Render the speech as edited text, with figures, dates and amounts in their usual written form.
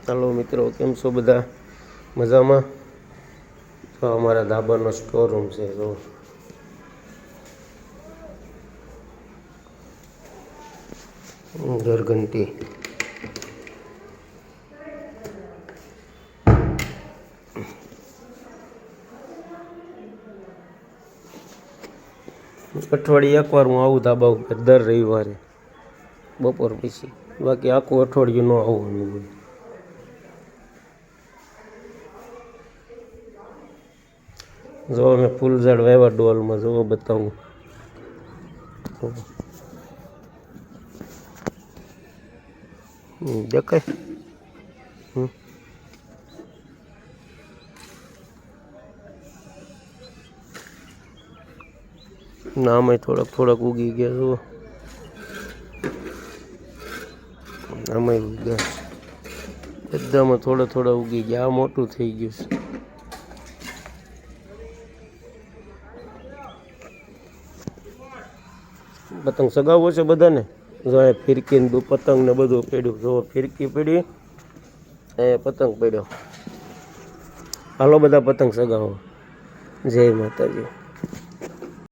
Hello मित्रों, केम छो बधा मजामां? तो अमारा धाबानो स्टोर रूम है। तो घरघंटी अठवाडिये एक वार हूँ आऊँ धाबा पर दर रविवारे बपोर पछी। बाकी आखुं अठवाडियुं न आऊँ। जो मैं फूल झाड़ वाव्या डोल में जो बताऊँ देखाय नाम थोड़ा थोड़ा उगी गया। जो आम उगी गया बधा में थोड़ा थोड़ा उगी गया। आ मोटू थई गयुं। पतंग सगावो छे बधाने। जो आ फिरकी ने पतंग ने बधुं पड्युं। जो फिरकी पड़ी ए पतंग पड्यो। हालो बधा पतंग सगावो। जय माताजी।